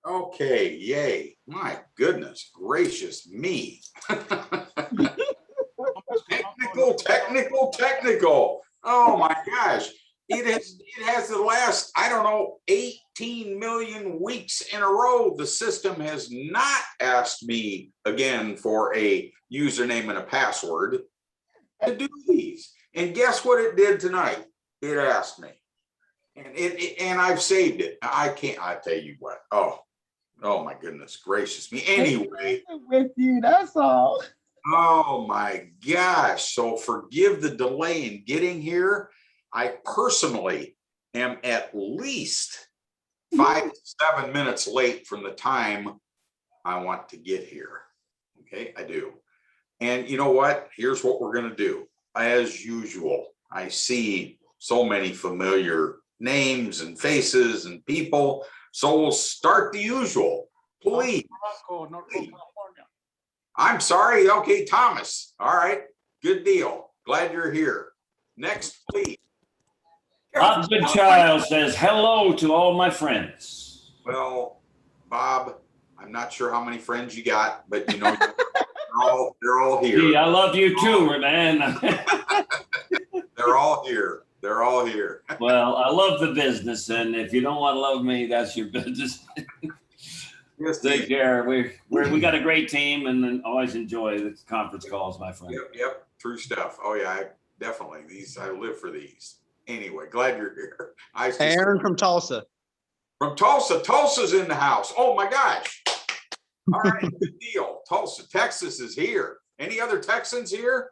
Okay, yay. My goodness gracious me. Technical. Oh my gosh. It has the last, I don't know, 18 million weeks in a row. The system has not asked me again for a username and a password to do these. And guess what it did tonight? It asked me. And I've saved it. I tell you what. Oh my goodness gracious me. Anyway. With you, that's all. Oh my gosh. So forgive the delay in getting here. I personally am at least 5 to 7 minutes late from the time I want to get here. Okay, I do. And you know what? Here's what we're going to do. As usual, I see so many familiar names and faces and people. So we'll start the usual. Please. I'm sorry. Okay, Thomas. All right. Good deal. Glad you're here. Next, please. Bob Goodchild says hello to all my friends. Well, Bob, I'm not sure how many friends you got, but you know, they're all here. Gee, I love you too, man. They're all here. They're all here. Well, I love the business, and if you don't want to love me, that's your business. Yes, Take care. We got a great team, and always enjoy the conference calls, my friend. Yep. True stuff. Oh yeah, definitely. I live for these. Anyway, glad you're here. Aaron from Tulsa. From Tulsa. Tulsa's in the house. Oh my gosh. All right, good deal. Tulsa, Texas is here. Any other Texans here?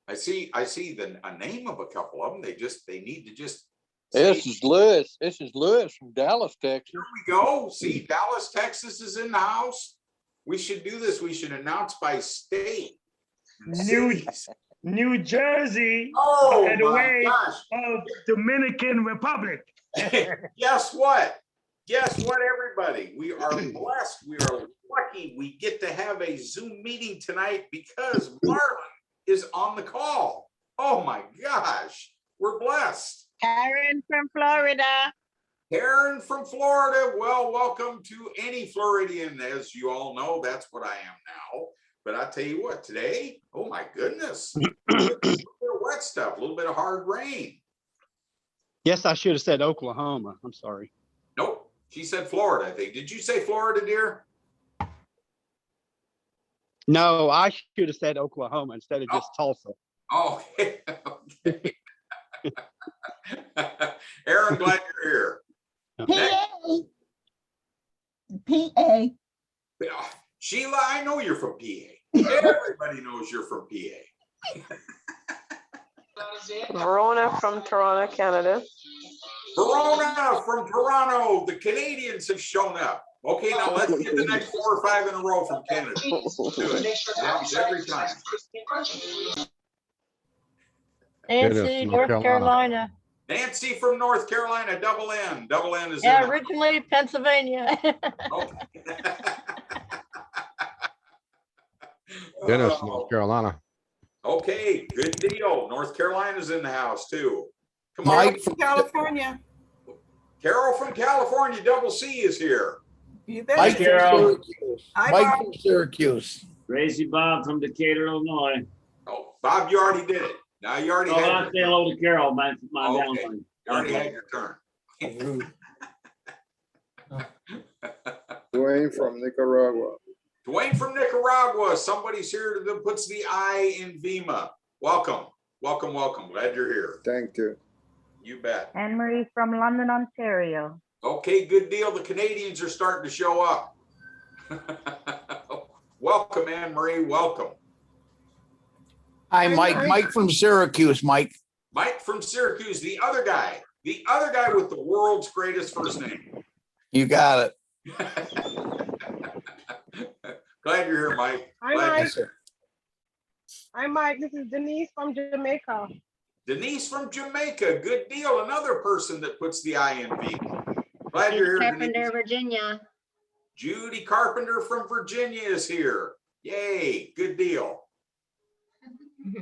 I see a name of a couple of them. They need to just. This is Lewis. This is Lewis from Dallas, Texas. Here we go. See, Dallas, Texas is in the house. We should do this. We should announce by state. New Jersey, Oh by the my way, gosh. of Dominican Republic. Guess what? Guess what, everybody? We are blessed. We are lucky we get to have a Zoom meeting tonight because Marlon is on the call. Oh my gosh. We're blessed. Karen from Florida. Karen from Florida. Well, welcome to any Floridian. As you all know, that's what I am now. But I tell you what, today, oh my goodness, a little bit of wet stuff, a little bit of hard rain. Yes, I should have said Oklahoma. I'm sorry. Nope, she said Florida, I think. Did you say Florida, dear? No, I should have said Oklahoma instead of just Tulsa. Oh, okay. Aaron, glad you're here. PA. Sheila, I know you're from PA. Everybody knows you're from PA. Verona from Toronto, Canada. Verona from Toronto. The Canadians have shown up. Okay, now let's get the next 4 or 5 in a row from Canada. Good. Happens every time. Nancy, North Carolina. Nancy from North Carolina, double N. Double N is Yeah, in originally Pennsylvania. Okay. Dennis, North Carolina. Okay, good deal. North Carolina's in the house too. Come Mike on. from California. Carol from California, double C is here. Mike from Syracuse. Mike from Syracuse. Crazy Bob from Decatur, Illinois. Oh, Bob, you already did it. Now you already Oh, had I'll say hello to Carol, my Okay. downline. You already had your turn. Dwayne from Nicaragua. Dwayne from Nicaragua. Somebody's here that puts the I in VIMA. Welcome. Welcome, welcome. Glad you're here. Thank you. You bet. Anne-Marie from London, Ontario. Okay, good deal. The Canadians are starting to show up. Welcome, Anne-Marie. Welcome. Hi, Mike. Mike from Syracuse, Mike. Mike from Syracuse, the other guy with the world's greatest first name. You got it. Glad you're here, Mike. Hi, Glad Mike. Hi, Mike. This is Denise from Jamaica. Denise from Jamaica. Good deal. Another person that puts the I in V. Glad you're here, Carpenter, Denise. Virginia. Judy Carpenter from Virginia is here. Yay. Good deal.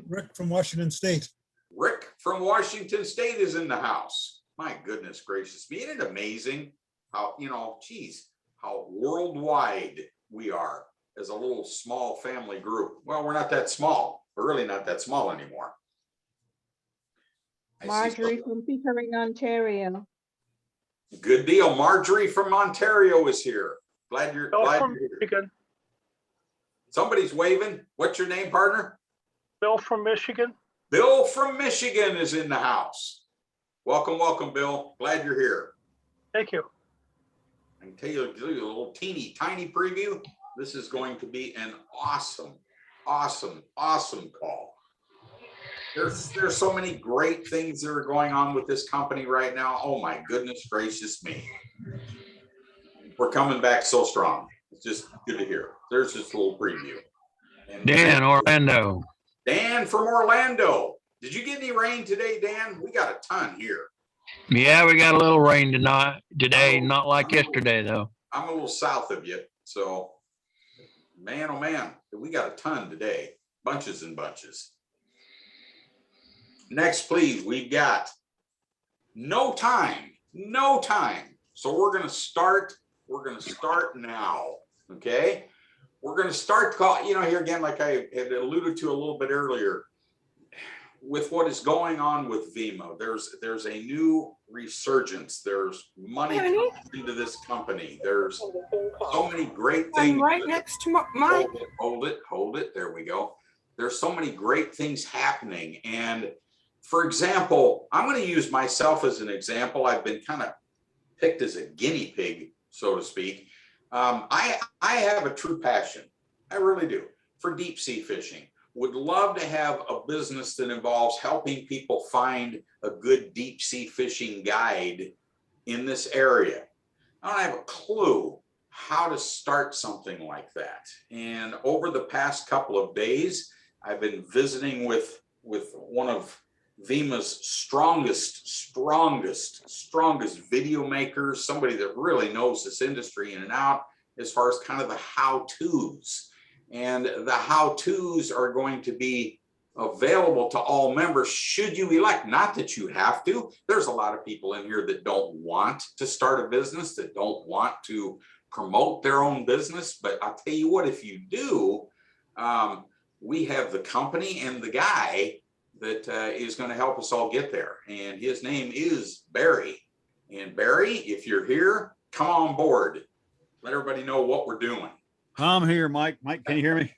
Rick from Washington State. Rick from Washington State is in the house. My goodness gracious me. Isn't it amazing how, geez, how worldwide we are as a little small family group. Well, we're not that small. We're really not that small anymore. I see Marjorie from Pickering, Ontario. Good deal. Marjorie from Ontario is here. Glad you're here. Somebody's waving. What's your name, partner? Bill from Michigan. Bill from Michigan is in the house. Welcome, welcome, Bill. Glad you're here. Thank you. I can tell you a little teeny tiny preview. This is going to be an awesome call. There's so many great things that are going on with this company right now. Oh my goodness gracious me. We're coming back so strong. It's just good to hear. There's just a little preview. And Dan, Orlando. Dan from Orlando. Did you get any rain today, Dan? We got a ton here. Yeah, we got a little rain today, not like yesterday though. I'm a little south of you, so man, oh man, we got a ton today. Bunches and bunches. Next, please, we've got no time. So we're gonna start now, okay? We're gonna start here again, like I had alluded to a little bit earlier, with what is going on with VIMA. There's a new resurgence. There's money coming into this company. There's so many great things. Right next to mine. Hold it. There we go. There's so many great things happening. And for example, I'm going to use myself as an example. I've been kind of picked as a guinea pig, so to speak. I have a true passion. I really do, for deep sea fishing. Would love to have a business that involves helping people find a good deep sea fishing guide in this area. I don't have a clue how to start something like that. And over the past couple of days, I've been visiting with one of VIMA's strongest video makers, somebody that really knows this industry in and out as far as kind of the how-tos. And the how-tos are going to be available to all members should you elect. Not that you have to. There's a lot of people in here that don't want to start a business, that don't want to promote their own business. But I'll tell you what, if you do, we have the company and the guy that is going to help us all get there. And his name is Barry. And Barry, if you're here, come on board. Let everybody know what we're doing. I'm here, Mike. Mike, can you hear me?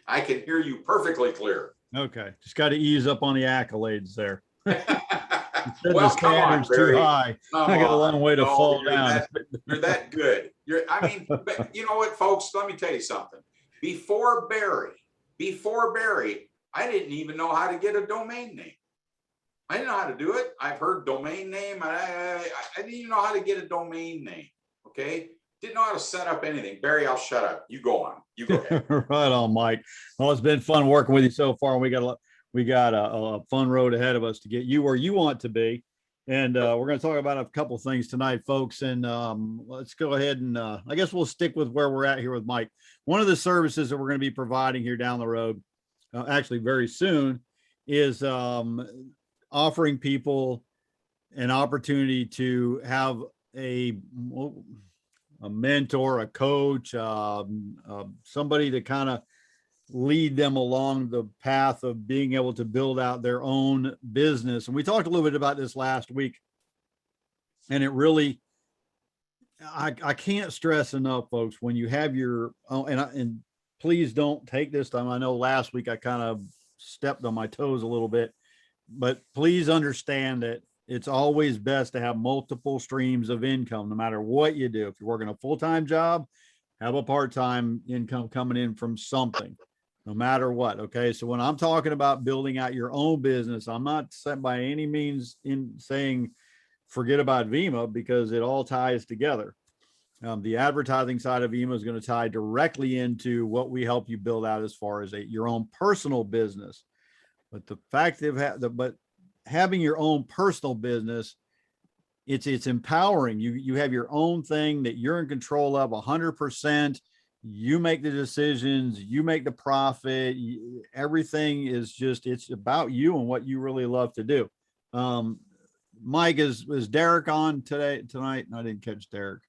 I can hear you perfectly clear. Okay. Just got to ease up on the accolades there. Well, the standard's too high. I got a long way to fall down. You're that good. But you know what, folks? Let me tell you something. Before Barry, I didn't even know how to get a domain name. I didn't know how to do it. I've heard domain name. I didn't even know how to get a domain name. Okay. Didn't know how to set up anything. Barry, I'll shut up. You go on. You go ahead. Right on, Mike. Well, it's been fun working with you so far. We got a fun road ahead of us to get you where you want to be. And we're going to talk about a couple of things tonight, folks. And let's go ahead and I guess we'll stick with where we're at here with Mike. One of the services that we're going to be providing here down the road, actually very soon, is offering people an opportunity to have a mentor, a coach, somebody to kind of lead them along the path of being able to build out their own business. And we talked a little bit about this last week, and it really, I can't stress enough, folks, when you have your own, and please don't take this time. I know last week I kind of stepped on my toes a little bit, but please understand that it's always best to have multiple streams of income, no matter what you do. If you're working a full-time job, have a part-time income coming in from something, no matter what. Okay. So when I'm talking about building out your own business, I'm not by any means in saying forget about VIMA, because it all ties together. The advertising side of VIMA is going to tie directly into what we help you build out as far as your own personal business. But the fact that having your own personal business, it's empowering. You have your own thing that you're in control of 100%. You make the decisions, you make the profit. Everything is it's about you and what you really love to do. Mike, is Derek on tonight? I didn't catch Derek.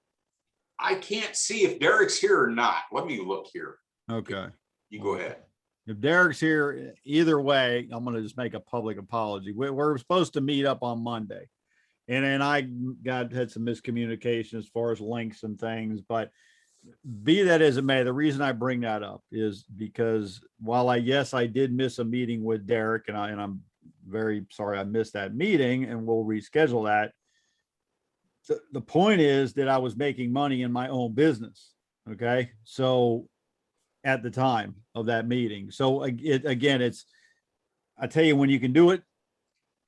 I can't see if Derek's here or not. Let me look here. Okay. You go ahead. If Derek's here, either way, I'm going to just make a public apology. We're supposed to meet up on Monday. And then I had some miscommunication as far as links and things, but be that as it may, the reason I bring that up is because while I did miss a meeting with Derek, and I'm very sorry I missed that meeting, and we'll reschedule that. The point is that I was making money in my own business. Okay. So at the time of that meeting. So I tell you, when you can do it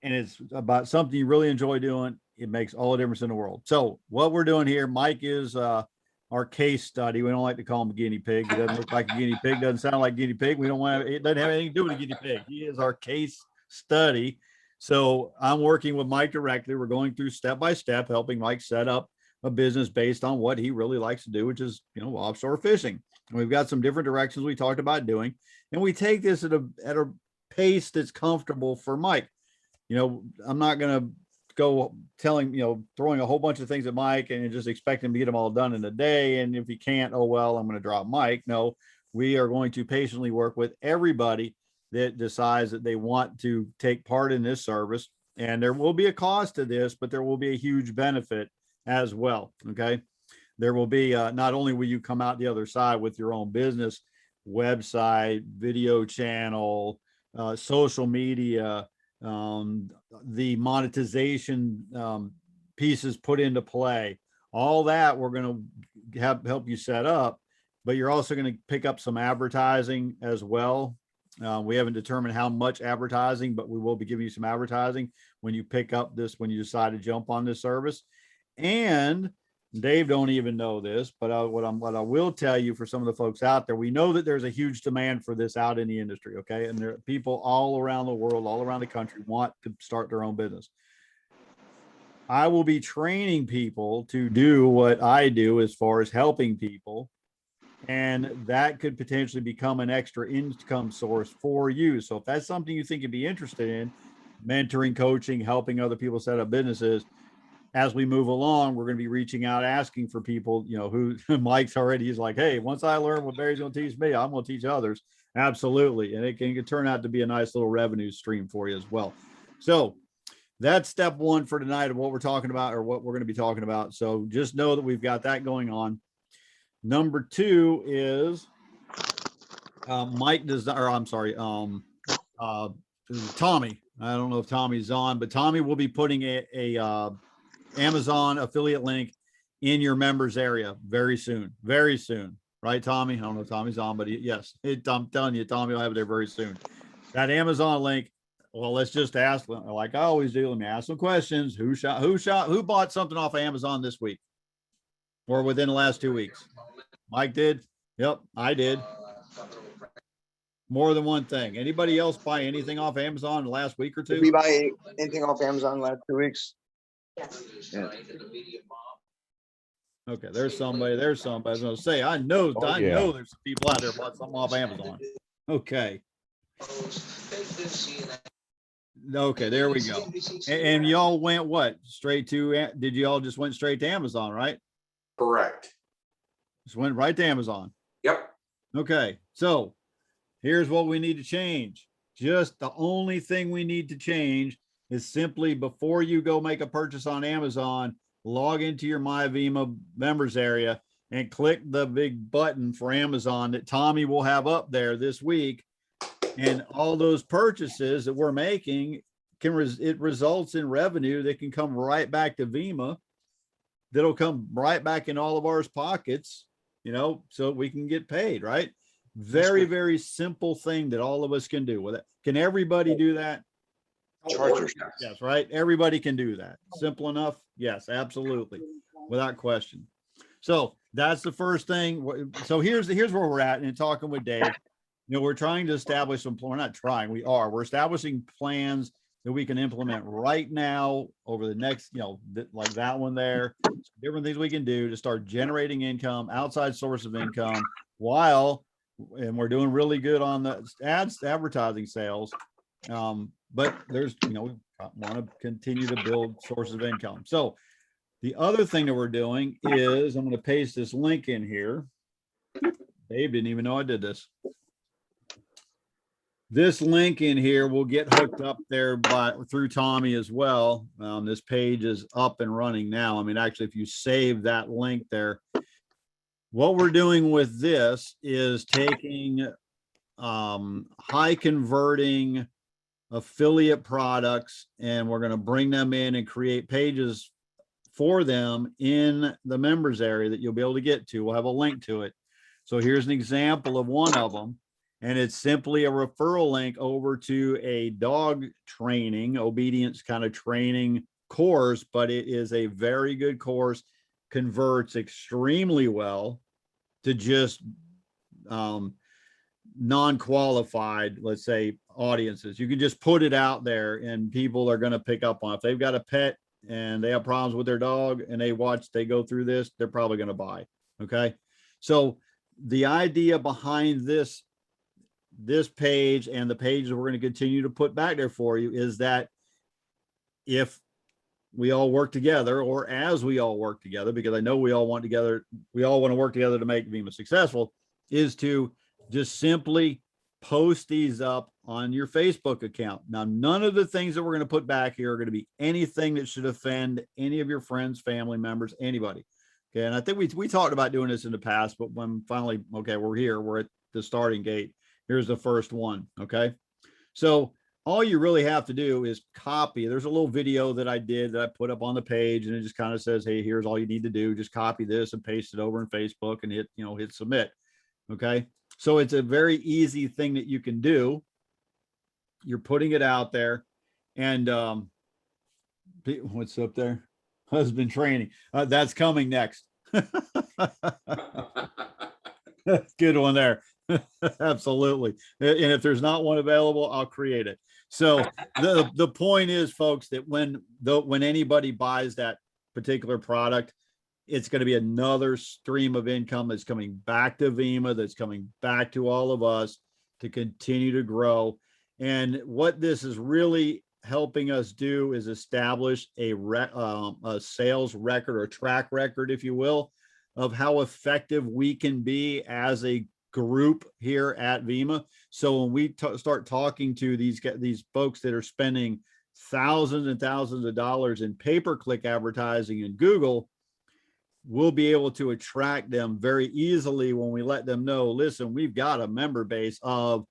and it's about something you really enjoy doing, it makes all the difference in the world. So what we're doing here, Mike is our case study. We don't like to call him a guinea pig. He doesn't look like a guinea pig, doesn't sound like a guinea pig. It doesn't have anything to do with a guinea pig. He is our case study. So I'm working with Mike directly. We're going through step by step, helping Mike set up a business based on what he really likes to do, which is, offshore fishing. And we've got some different directions we talked about doing, and we take this at a pace that's comfortable for Mike. I'm not going to go throwing a whole bunch of things at Mike and just expect him to get them all done in a day. And if he can't, oh, well, I'm going to drop Mike. No, we are going to patiently work with everybody that decides that they want to take part in this service. And there will be a cost to this, but there will be a huge benefit as well. Okay. There will be, not only will you come out the other side with your own business, website, video channel, social media, the monetization pieces put into play, all that we're going to help you set up, but you're also going to pick up some advertising as well. We haven't determined how much advertising, but we will be giving you some advertising when you pick up this, when you decide to jump on this service. And Dave don't even know this, but what I will tell you for some of the folks out there, we know that there's a huge demand for this out in the industry. Okay. And there are people all around the world, all around the country want to start their own business. I will be training people to do what I do as far as helping people. And that could potentially become an extra income source for you. So if that's something you think you'd be interested in, mentoring, coaching, helping other people set up businesses, as we move along, we're going to be reaching out, asking for people, who Mike's already, he's like, hey, once I learn what Barry's going to teach me, I'm going to teach others. Absolutely. And it can turn out to be a nice little revenue stream for you as well. So that's step one for tonight of what we're talking about, or what we're going to be talking about. So just know that we've got that going on. Number two is Mike does, or I'm sorry, Tommy. I don't know if Tommy's on, but Tommy will be putting a Amazon affiliate link in your members area very soon, right, Tommy? I don't know if Tommy's on, but yes, I'm telling you, Tommy will have it there very soon. That Amazon link. Well, let's just ask, like I always do. Let me ask some questions. Who bought something off of Amazon this week or within the last 2 weeks? Mike did. Yep, I did. More than one thing. Anybody else buy anything off Amazon in the last week or two? Did we buy anything off Amazon in the last 2 weeks? Yeah. Okay, there's somebody. I was gonna say, I know there's some people out there bought something off Amazon. Okay. Okay, there we go. And y'all went what? Straight to, did you all just went straight to Amazon, right? Correct. Just went right to Amazon. Yep. Okay, so here's what we need to change. Just the only thing we need to change is simply before you go make a purchase on Amazon, log into your MyVIMA members area and click the big button for Amazon that Tommy will have up there this week. And all those purchases that we're making it results in revenue that can come right back to VIMA. That'll come right back in all of our pockets, so we can get paid, right? Very, very simple thing that all of us can do with it. Can everybody do that? Yes, right. Everybody can do that. Simple enough. Yes, absolutely. Without question. So that's the first thing. So here's where we're at. And talking with Dave, we're trying to establish we're not trying, we're establishing plans that we can implement right now over the next, like that one there, different things we can do to start generating income, outside source of income, and we're doing really good on the advertising sales. But there's, we want to continue to build sources of income. So The other thing that we're doing is I'm going to paste this link in here. Dave didn't even know I did this. This link in here will get hooked up there through Tommy as well. This page is up and running now. I mean, actually, if you save that link there, what we're doing with this is taking high converting affiliate products, and we're going to bring them in and create pages for them in the members area that you'll be able to get to. We'll have a link to it. So here's an example of one of them. And it's simply a referral link over to a dog training, obedience kind of training course, but it is a very good course, converts extremely well to just non-qualified, let's say, audiences. You can just put it out there and people are going to pick up on it. If they've got a pet and they have problems with their dog and they go through this, they're probably going to buy. Okay. So the idea behind this page and the pages we're going to continue to put back there for you is that if we all work together, or as we all work together, because I know we all want to work together to make VIMA successful, is to just simply post these up on your Facebook account. Now, none of the things that we're going to put back here are going to be anything that should offend any of your friends, family members, anybody. Okay. And I think we talked about doing this in the past, but when finally, okay, we're here, we're at the starting gate. Here's the first one. Okay. So all you really have to do is copy. There's a little video that I did that I put up on the page, and it just kind of says, hey, here's all you need to do. Just copy this and paste it over in Facebook and hit submit. Okay. So it's a very easy thing that you can do. You're putting it out there, and what's up there? Husband training. That's coming next. Good one there. Absolutely. And if there's not one available, I'll create it. So the point is, folks, that when anybody buys that particular product, it's going to be another stream of income that's coming back to VIMA, that's coming back to all of us to continue to grow. And what this is really helping us do is establish a sales record, or track record, if you will, of how effective we can be as a group here at VIMA. So when we start talking to these folks that are spending thousands and thousands of dollars in pay-per-click advertising in Google, we'll be able to attract them very easily when we let them know, listen, we've got a member base of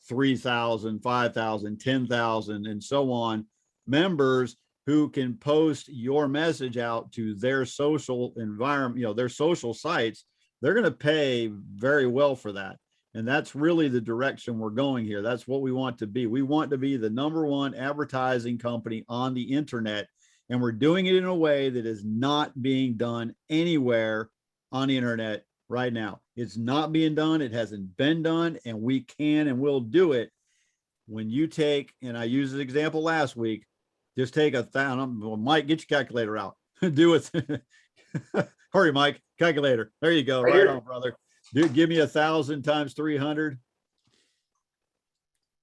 3,000, 5,000, 10,000, and so on members who can post your message out to their social environment, their social sites. They're going to pay very well for that. And that's really the direction we're going here. That's what we want to be. We want to be the #1 advertising company on the internet. And we're doing it in a way that is not being done anywhere on the internet right now. It's not being done. It hasn't been done, and we can and will do it. When you take, and I used an example last week, just take 1,000. Mike, get your calculator out. Do it. Hurry, Mike. Calculator. There you go. Right on, brother. Give me 1,000 times 300.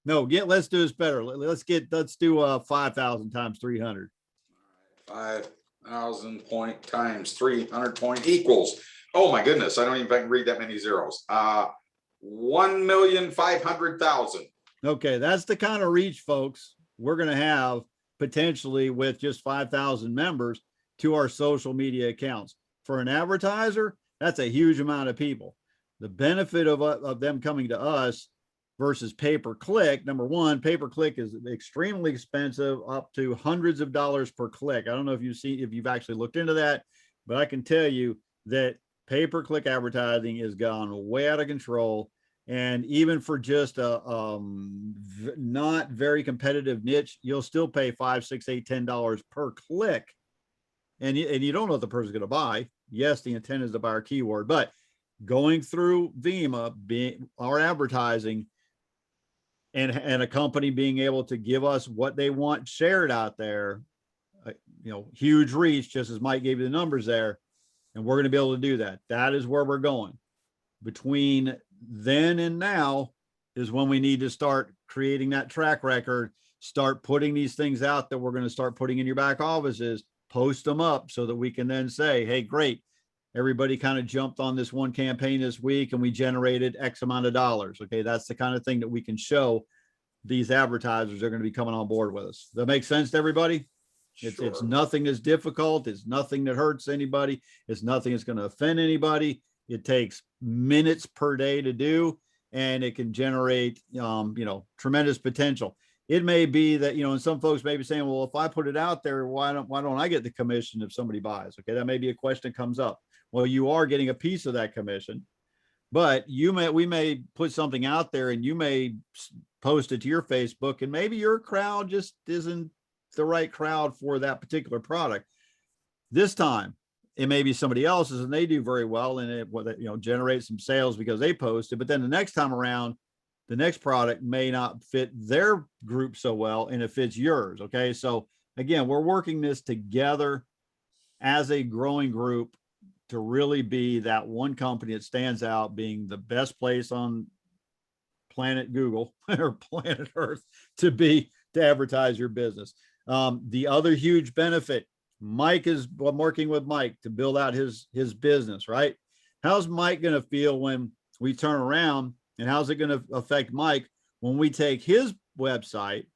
No, let's do this better. Let's do 5,000 times 300. 5,000 point times 300 point equals, oh my goodness, I don't even think I can read that many zeros. 1,500,000. Okay, that's the kind of reach, folks, we're going to have potentially with just 5,000 members to our social media accounts. For an advertiser, that's a huge amount of people. The benefit of them coming to us versus pay-per-click, number one, pay-per-click is extremely expensive, up to hundreds of dollars per click. I don't know if you've actually looked into that, but I can tell you that pay-per-click advertising has gone way out of control. And even for just a not very competitive niche, you'll still pay $5, $6, $8, $10 per click. And you don't know what the person's going to buy. Yes, the intent is to buy our keyword, but going through VIMA, our advertising, and a company being able to give us what they want shared out there, huge reach, just as Mike gave you the numbers there, and we're going to be able to do that. That is where we're going. Between then and now is when we need to start creating that track record, start putting these things out that we're going to start putting in your back offices post them up so that we can then say, hey, great. Everybody kind of jumped on this one campaign this week and we generated X amount of dollars. Okay. That's the kind of thing that we can show these advertisers are going to be coming on board with us. Does that make sense to everybody? It's Sure. nothing that's difficult. It's nothing that hurts anybody. It's nothing that's going to offend anybody. It takes minutes per day to do, and it can generate, tremendous potential. It may be that, and some folks may be saying, well, if I put it out there, why don't I get the commission if somebody buys? Okay. That may be a question that comes up. Well, you are getting a piece of that commission, but we may put something out there and you may post it to your Facebook, and maybe your crowd just isn't the right crowd for that particular product. This time it may be somebody else's and they do very well, and it generates some sales because they posted. But then the next time around, the next product may not fit their group so well, and it fits yours. Okay. So again, we're working this together as a growing group to really be that one company that stands out, being the best place on planet Google or planet Earth to advertise your business. The other huge benefit, I'm working with Mike to build out his business, right? How's Mike going to feel when we turn around, and how's it going to affect Mike when we take his website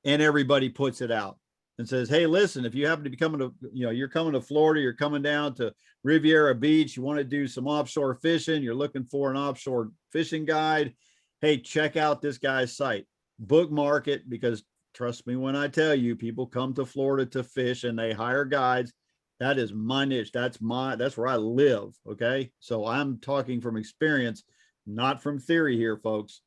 and everybody puts it out and says, hey, listen, if you happen to be coming to, you're coming to Florida, you're coming down to Riviera Beach, you want to do some offshore fishing, you're looking for an offshore fishing guide, hey, check out this guy's site, bookmark it, because trust me when I tell you, people come to Florida to fish and they hire guides. That is my niche. That's where I live. Okay. So I'm talking from experience, not from theory here, folks.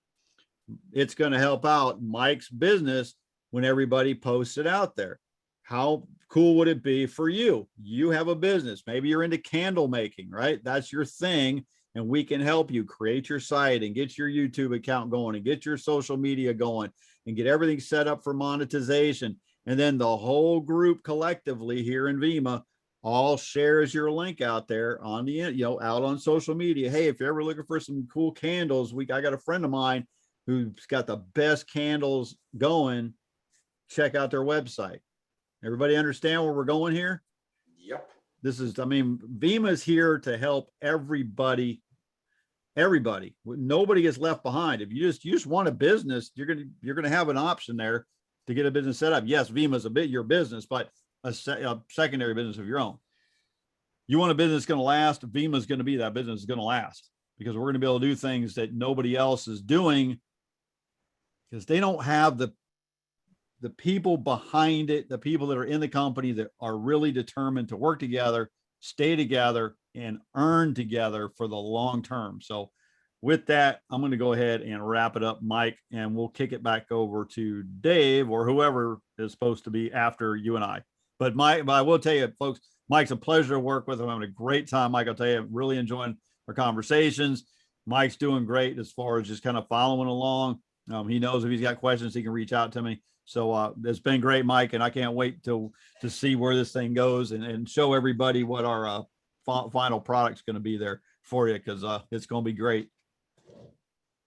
It's going to help out Mike's business when everybody posts it out there. How cool would it be for you? You have a business. Maybe you're into candle making, right? That's your thing. And we can help you create your site and get your YouTube account going and get your social media going and get everything set up for monetization. And then the whole group collectively here in VIMA all shares your link out there on the, out on social media. Hey, if you're ever looking for some cool candles, I got a friend of mine who's got the best candles going. Check out their website. Everybody understand where we're going here? Yep. VIMA is here to help everybody. Nobody gets left behind. If you just want a business, you're going to have an option there to get a business set up. Yes, VIMA is your business, but a secondary business of your own. You want a business that's going to last, VIMA is going to be that business is going to last, because we're going to be able to do things that nobody else is doing, because they don't have the people behind it, the people that are in the company that are really determined to work together, stay together, and earn together for the long term. So with that, I'm going to go ahead and wrap it up, Mike, and we'll kick it back over to Dave or whoever is supposed to be after you and I. But I will tell you, folks, Mike's a pleasure to work with. I'm having a great time, Mike. I'll tell you, I'm really enjoying our conversations. Mike's doing great as far as just kind of following along. He knows if he's got questions, he can reach out to me. So it's been great, Mike, and I can't wait to see where this thing goes and show everybody what our final product's going to be there for you, because it's going to be great.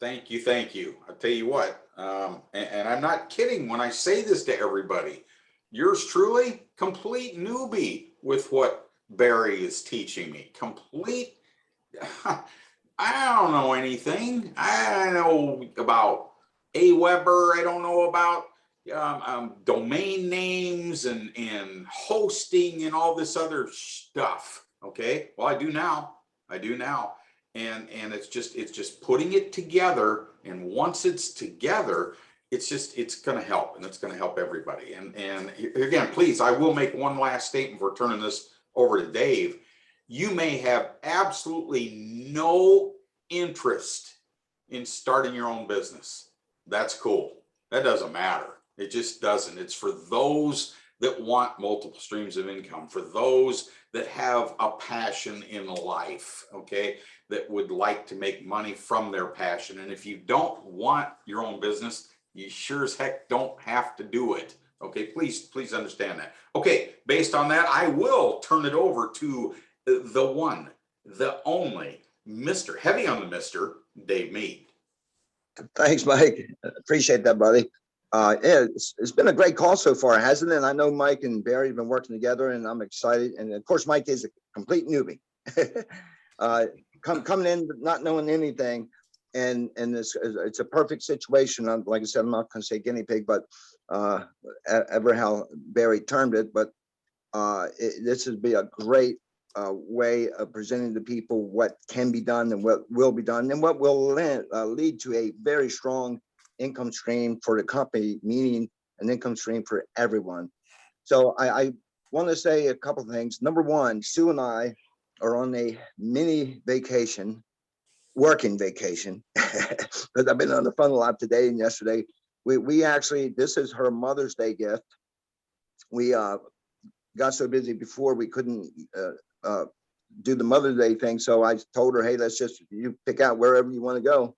Thank you. I'll tell you what, and I'm not kidding when I say this to everybody. Yours truly, complete newbie with what Barry is teaching me. Complete. I don't know anything. I know about Aweber. I don't know about domain names and hosting and all this other stuff. Okay. Well, I do now. And it's just putting it together. And once it's together, it's going to help, and it's going to help everybody. And again, please, I will make one last statement before turning this over to Dave. You may have absolutely no interest in starting your own business. That's cool. That doesn't matter. It just doesn't. It's for those that want multiple streams of income, for those that have a passion in life, okay, that would like to make money from their passion. And if you don't want your own business, you sure as heck don't have to do it. Okay, please understand that. Okay, based on that, I will turn it over to the one, the only, Mr. Heavy on the Mister, Dave Mead. Thanks, Mike. Appreciate that, buddy. Yeah, it's been a great call so far, hasn't it? And I know Mike and Barry have been working together, and I'm excited. And of course, Mike is a complete newbie, coming in not knowing anything, and it's a perfect situation. Like I said, I'm not going to say guinea pig, but ever how Barry termed it. But this would be a great way of presenting to people what can be done and what will be done, and what will lead to a very strong income stream for the company, meaning an income stream for everyone. So I want to say a couple of things. Number one, Sue and I are on a mini vacation, working vacation, because I've been on the phone a lot today and yesterday. We actually, this is her Mother's Day gift. We got so busy before we couldn't do the Mother's Day thing. So I told her, hey, let's just, you pick out wherever you want to go,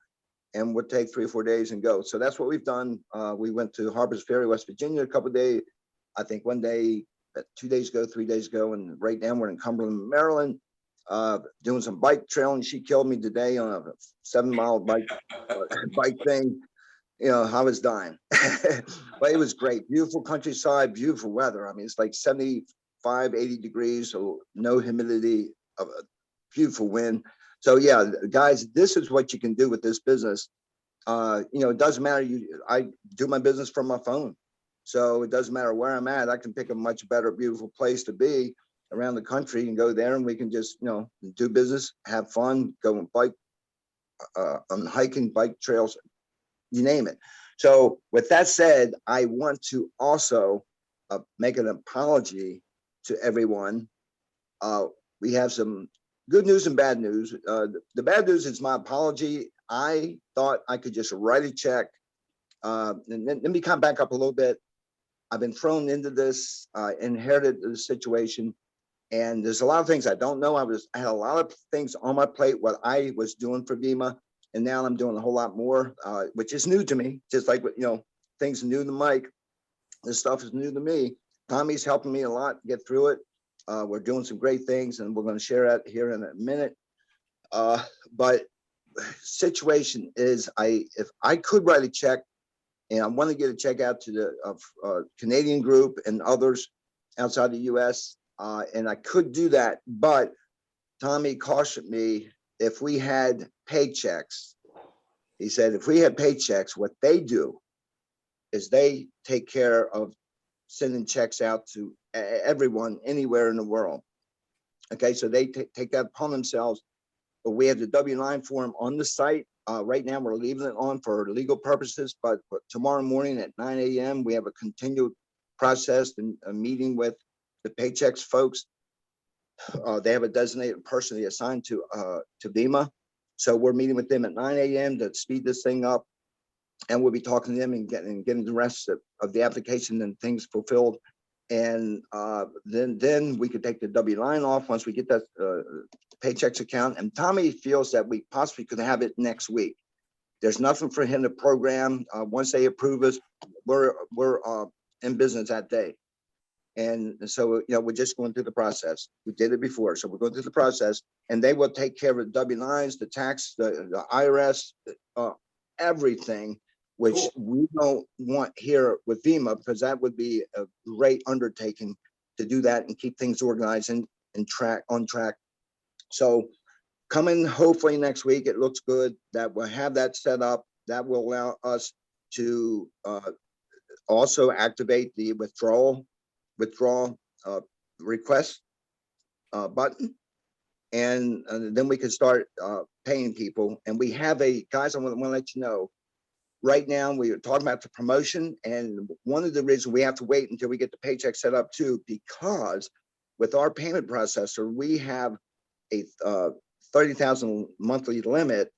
and we'll take 3 or 4 days and go. So that's what we've done. We went to Harper's Ferry, West Virginia a couple of days. I think 1 day, 2 days ago, 3 days ago, and right now we're in Cumberland, Maryland, doing some bike trailing. She killed me today on a 7-mile bike thing. You know, I was dying, but it was great. Beautiful countryside, beautiful weather. I mean, it's like 75, 80 degrees, so no humidity, a beautiful wind. So yeah, guys, this is what you can do with this business. You know, it doesn't matter. I do my business from my phone. So it doesn't matter where I'm at. I can pick a much better, beautiful place to be around the country and go there, and we can just, you know, do business, have fun, go and bike, on hiking, bike trails, you name it. So with that said, I want to also make an apology to everyone. We have some good news and bad news. The bad news is my apology. I thought I could just write a check. And let me come back up a little bit. I've been thrown into this, inherited the situation, and there's a lot of things I don't know. I had a lot of things on my plate, what I was doing for VIMA, and now I'm doing a whole lot more, which is new to me. Just like, you know, things are new to Mike. This stuff is new to me. Tommy's helping me a lot get through it. We're doing some great things, and we're going to share that here in a minute. But situation is, if I could write a check, and I want to get a check out to the Canadian group and others outside the U.S., and I could do that, but Tommy cautioned me, if we had paychecks, he said, if we had paychecks, what they do is they take care of sending checks out to everyone anywhere in the world. Okay, so they take that upon themselves. But we have the W-9 form on the site. Right now, we're leaving it on for legal purposes, but tomorrow morning at 9 a.m., we have a continued process and a meeting with the paychecks folks. They have a designated person they assigned to VIMA. So we're meeting with them at 9 a.m. to speed this thing up. And we'll be talking to them and getting the rest of the application and things fulfilled. And then we could take the W-9 off once we get that paychecks account. And Tommy feels that we possibly could have it next week. There's nothing for him to program. Once they approve us, we're in business that day. And so, you know, we're just going through the process. We did it before, so we're going through the process, and they will take care of the W-9s, the tax, the IRS, everything, which we don't want here with VIMA, because that would be a great undertaking to do that and keep things organized and on track. So coming hopefully next week, it looks good that we'll have that set up. That will allow us to also activate the withdrawal request button, and then we can start paying people. And we have guys, I want to let you know, right now we are talking about the promotion, and one of the reasons we have to wait until we get the paycheck set up too, because with our payment processor, we have a 30,000 monthly limit,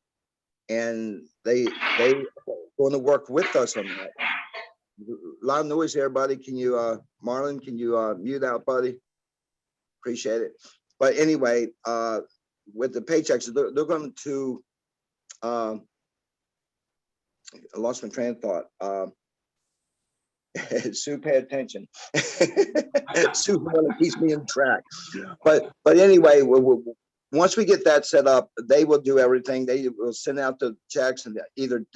and they going to work with us on that. A lot of noise there, buddy. Can you, Marlon, can you mute out, buddy? Appreciate it. But anyway, with the paychecks, they're going to, I lost my train of thought. Sue, pay attention. Sue keeps me on track. But anyway, once we get that set up, they will do everything. They will send out the checks, and even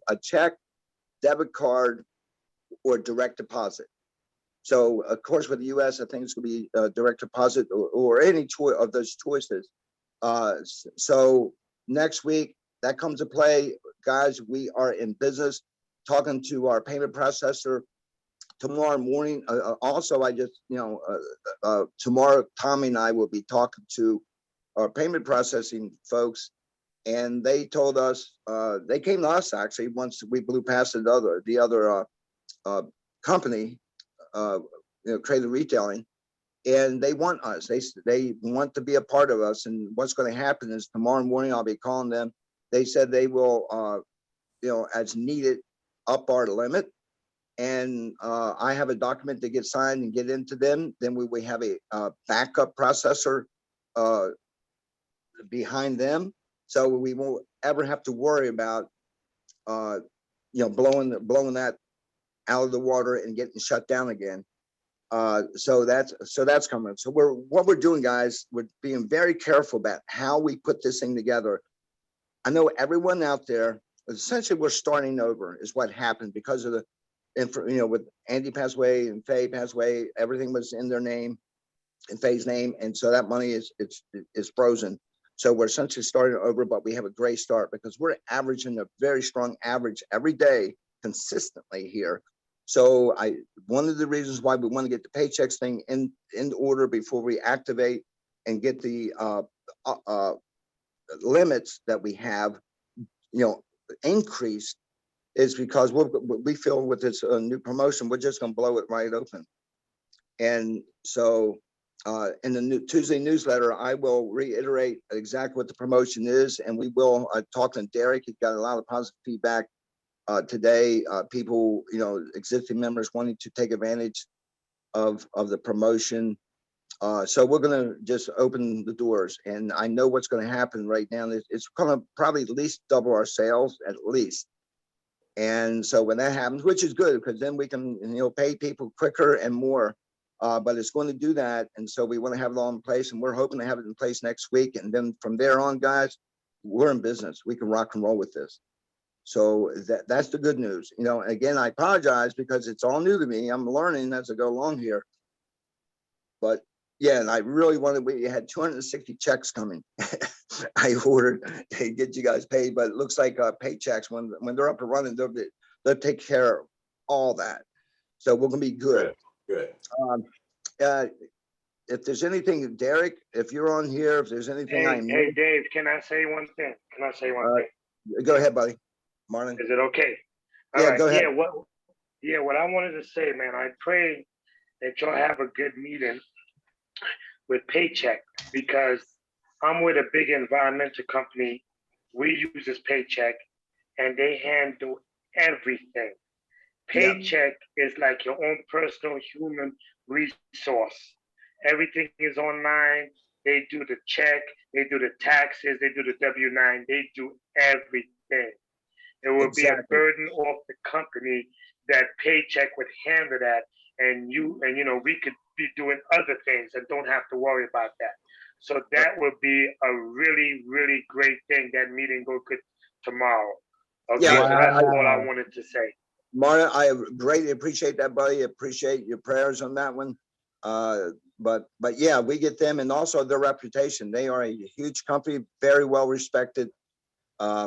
a check, debit card, or direct deposit. So of course, with the US, I think it's gonna be direct deposit or any choice of those choices. So next week, that comes to play. Guys, we are in business, talking to our payment processor tomorrow morning. Also, I just, tomorrow, Tommy and I will be talking to our payment processing folks, and they told us, they came to us actually once we blew past the other company, Trade Retailing, and they want us. They want to be a part of us. And what's going to happen is tomorrow morning I'll be calling them. They said they will, as needed, up our limit. And I have a document to get signed and get into them. Then we have a backup processor behind them, so we won't ever have to worry about blowing that out of the water and getting shut down again. So that's coming. So what we're doing, guys, we're being very careful about how we put this thing together. I know everyone out there, essentially we're starting over is what happened because of with Andy passed away and Faye passed away, everything was in their name and Faye's name. And so that money is frozen. So we're essentially starting over, but we have a great start because we're averaging a very strong average every day consistently here. So one of the reasons why we want to get the paychecks thing in order before we activate and get the limits that we have, increased, is because we feel with this new promotion, we're just going to blow it right open. And so in the Tuesday newsletter, I will reiterate exactly what the promotion is, and we will talk to Derek. He got a lot of positive feedback today. People, existing members wanting to take advantage of the promotion. So we're going to just open the doors, and I know what's going to happen right now. It's going to probably at least double our sales, at least. And so when that happens, which is good, because then we can, pay people quicker and more. But it's going to do that. And so we want to have it all in place, and we're hoping to have it in place next week. And then from there on, guys, we're in business. We can rock and roll with this. So that's the good news. Again, I apologize because it's all new to me. I'm learning as I go along here. But yeah, and I really we had 260 checks coming. I ordered to get you guys paid, but it looks like paychecks, when they're up and running, they'll take care of all that. So we're gonna be good. Good. If there's anything, Derek, if you're on here, if there's anything Hey, Dave, can I say one thing? Go ahead, buddy. Marlon. Is it okay? Yeah, right. Go ahead. What I wanted to say, man, I pray that y'all have a good meeting with Paycheck, because I'm with a big environmental company. We use this Paycheck, and they handle everything. Paycheck is like your own personal human resource. Everything is online. They do the check, they do the taxes, they do the W-9, they do everything. It will be a burden off the company that Paycheck would handle that, and we could be doing other things and don't have to worry about that. So that would be a really, really great thing. That meeting go good tomorrow. Okay, so that's all I wanted to say. Marta, I greatly appreciate that, buddy. Appreciate your prayers on that one. But yeah, we get them, and also their reputation. They are a huge company, very well respected.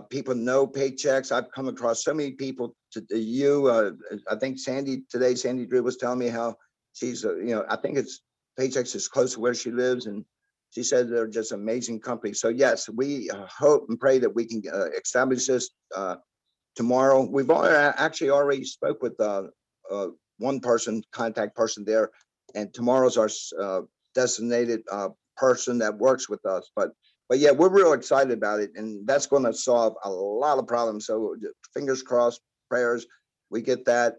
People know Paychecks. I've come across so many people I think Sandy Drew was telling me how she's, I think it's Paychecks is close to where she lives, and she said they're just amazing company. So yes, we hope and pray that we can establish this tomorrow. We've actually already spoke with one contact person there, and tomorrow's our designated person that works with us. But yeah, we're real excited about it, and that's going to solve a lot of problems. So fingers crossed, prayers, we get that.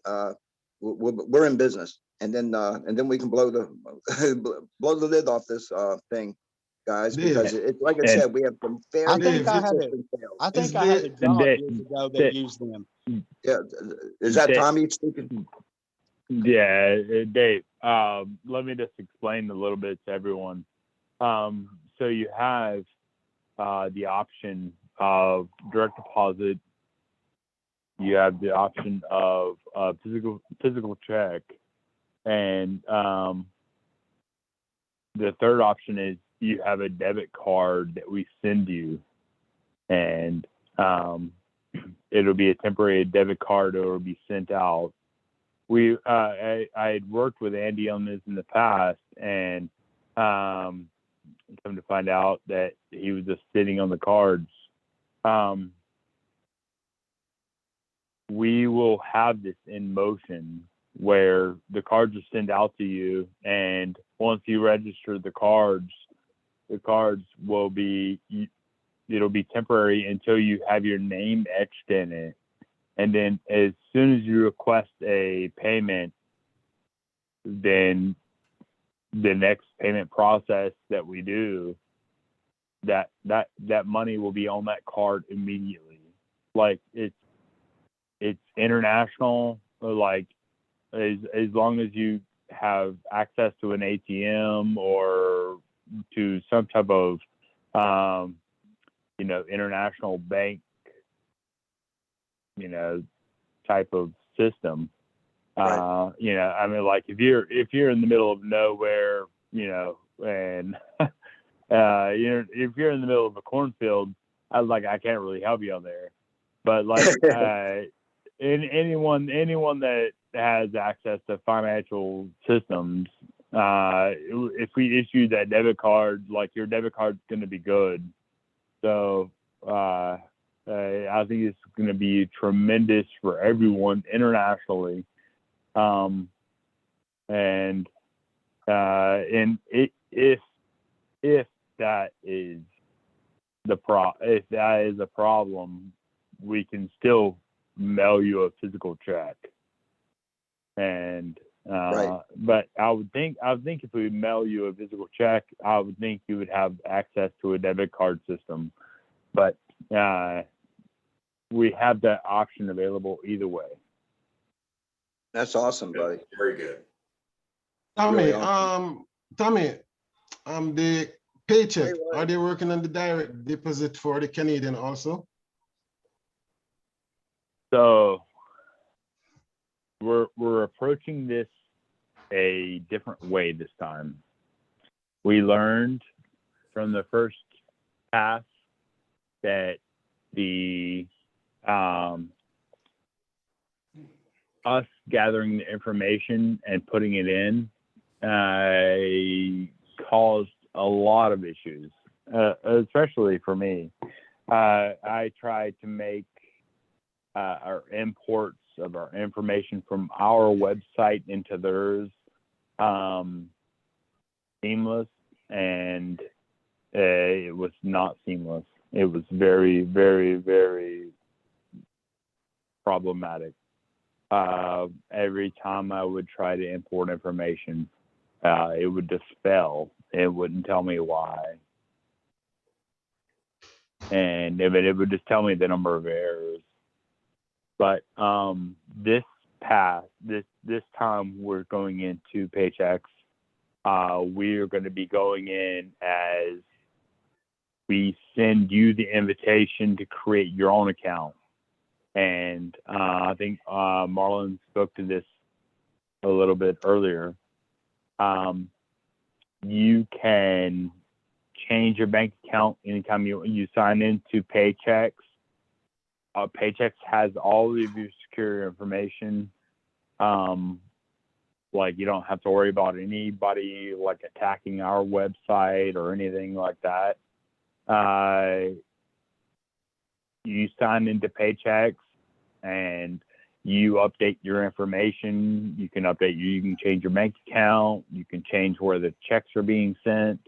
We're in business, and then we can blow the lid off this thing, guys, because it's like I said, we have some very. I think I had a job years ago that used them. Yeah, is that Tommy speaking? Yeah, Dave. Let me just explain a little bit to everyone. So you have the option of direct deposit you have the option of physical check, and the third option is you have a debit card that we send you, and it'll be a temporary debit card, or it'll be sent out. I had worked with Andy on this in the past, and come to find out that he was just sitting on the cards. We will have this in motion where the cards are sent out to you, and once you register the cards will be, it'll be temporary until you have your name etched in it. And then as soon as you request a payment, then the next payment process that we do, that money will be on that card immediately. Like it's international. Like as long as you have access to an ATM or to some type of international bank, type of system. Right. I mean, like if you're in the middle of nowhere, and if you're in the middle of a cornfield, I can't really help you on there. But like anyone that has access to financial systems, if we issue that debit card, like your debit card's going to be good. So I think it's going to be tremendous for everyone internationally. And if that is a problem, we can still mail you a physical check. And Right. but I would think if we mail you a physical check, I would think you would have access to a debit card system. But we have that option available either way. That's awesome, buddy. Very good. Tommy, Really awesome. The paycheck, Hey, Ryan. are they working on the direct deposit for the Canadian also? So we're approaching this a different way this time. We learned from the first pass that the us gathering the information and putting it in caused a lot of issues, especially for me. I tried to make our imports of our information from our website into theirs seamless, and it was not seamless. It was very, very, very problematic. Every time I would try to import information, it would dispel. It wouldn't tell me why. And it would just tell me the number of errors. But this time we're going into Paychecks. We are going to be going in as we send you the invitation to create your own account. And I think Marlon spoke to this a little bit earlier. You can change your bank account anytime you sign into Paychecks. Paychecks has all of your secure information. Like you don't have to worry about anybody like attacking our website or anything like that. You sign into Paychecks and you update your information. You can change your bank account. You can change where the checks are being sent.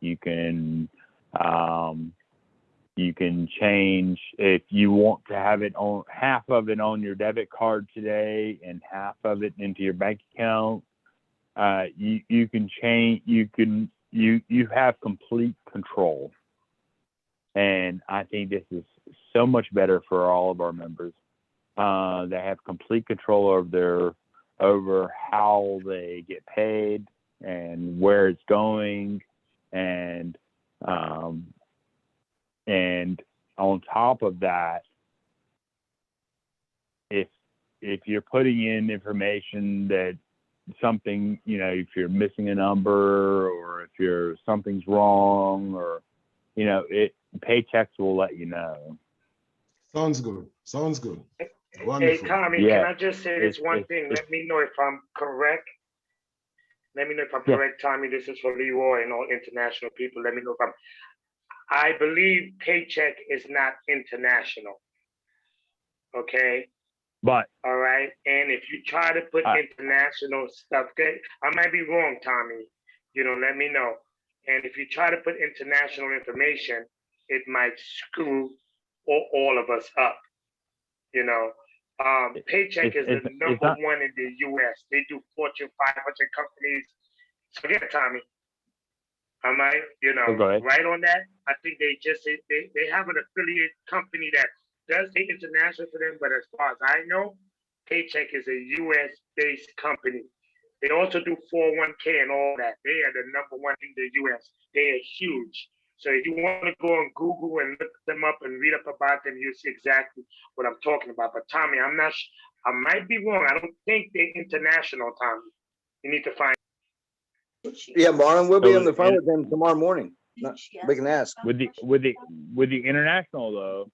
You can change if you want to have it on half of it on your debit card today and half of it into your bank account. You can change. You have complete control, and I think this is so much better for all of our members. They have complete control over how they get paid and where it's going, and on top of that, if you're putting in information that something, if you're missing a number or if something's wrong or, Paychecks will let you know. Sounds good. Sounds good. Hey, Wonderful. Tommy, Yeah. can I just say this one thing? Let me know if I'm correct. Let me know if I'm correct, Tommy. This is for Leroy and all international people. Let me know if I believe Paycheck is not international. Okay. But all right. And if you try to put international stuff, I might be wrong, Tommy. Let me know. And if you try to put international information, it might screw all of us up. Paycheck is the number one in the U.S. They do Fortune 500 companies. Forget it, Tommy. Am I, right on that? I think they have an affiliate company that does the international for them, but as far as I know, Paycheck is a U.S.-based company. They also do 401k and all that. They are the number one in the U.S. They are huge. So if you want to go on Google and look them up and read up about them, you'll see exactly what I'm talking about. But Tommy, I might be wrong. I don't think they're international, Tommy. You need to find. Yeah, Marlon, we'll be on the phone with them tomorrow morning. We can ask. With the international though,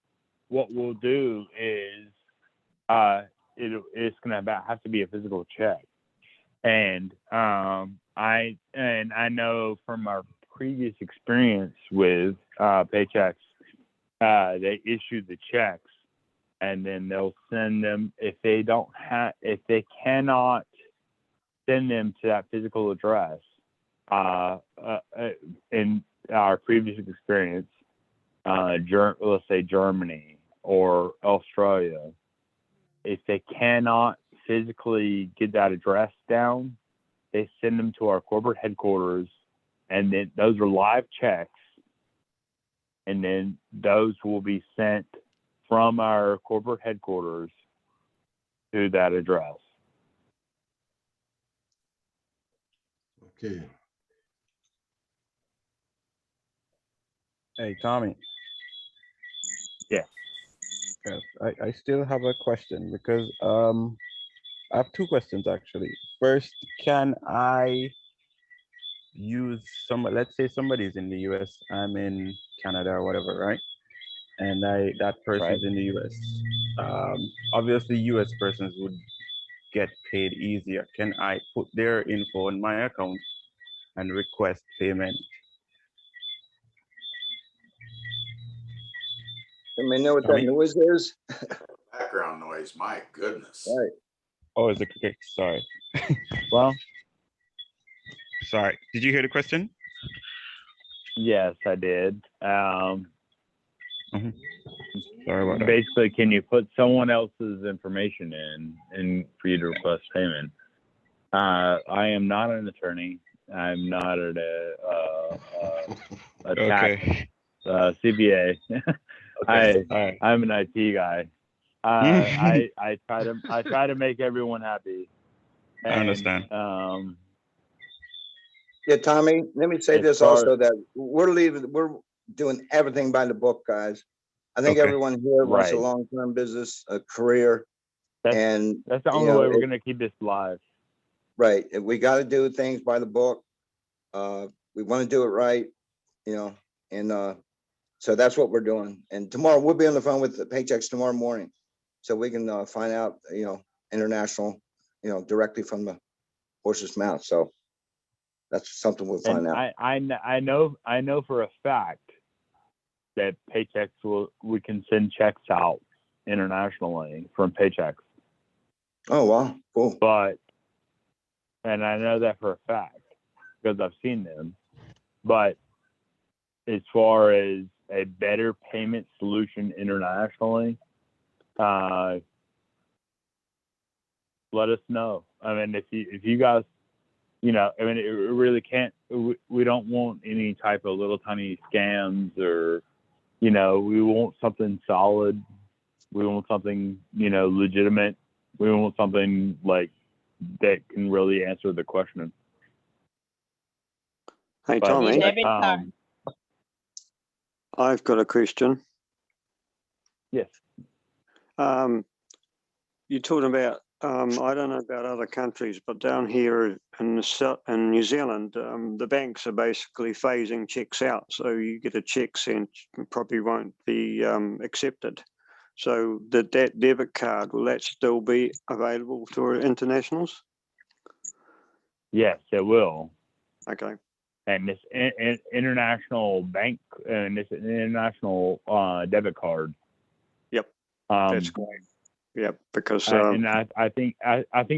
what we'll do is it's gonna have to be a physical check. And I know from our previous experience with Paychecks, they issue the checks and then they'll send them if they cannot send them to that physical address. In our previous experience, let's say Germany or Australia, if they cannot physically get that address down, they send them to our corporate headquarters, and then those are live checks, and then those will be sent from our corporate headquarters to that address. Okay. Hey, Tommy. Yeah. Yes, I still have a question because I have two questions actually. First, can I use let's say somebody's in the US, I'm in Canada or whatever, right? And that person's in the US. Obviously US persons would get paid easier. Can I put their info in my account and request payment? Let me know what that noise is. Background noise, my goodness. Right. Oh, is it okay? Sorry. Well, sorry. Did you hear the question? yes, I did. Sorry about that. Basically, can you put someone else's information in for you to request payment? I am not an attorney. I'm not a tax CPA. Okay. I'm an IT guy. I try to make everyone happy. And, I understand. Yeah, Tommy, let me say this also, that we're doing everything by the book, guys. I think everyone here wants a long-term business, a career. That's the only way we're going to keep this live. Right. We got to do things by the book. We want to do it right, and so that's what we're doing. And tomorrow we'll be on the phone with the Paychecks tomorrow morning, so we can find out, international, directly from the horse's mouth. So that's something we'll find out. I know for a fact that Paychecks we can send checks out internationally from Paychecks. Oh wow, cool. And I know that for a fact because I've seen them. But as far as a better payment solution internationally, let us know. I mean, if you guys, it really can't. We don't want any type of little tiny scams or, we want something solid. We want something, legitimate. We want something like that can really answer the question. Hey, Tommy. I've got a question. Yes. you're talking about, I don't know about other countries, but down here in New Zealand, the banks are basically phasing checks out. So you get a check sent, probably won't be accepted. So that debit card, will that still be available to internationals? Yes, it will. Okay. And this international bank and this international debit card. Yep. That's great. Yeah, because and I think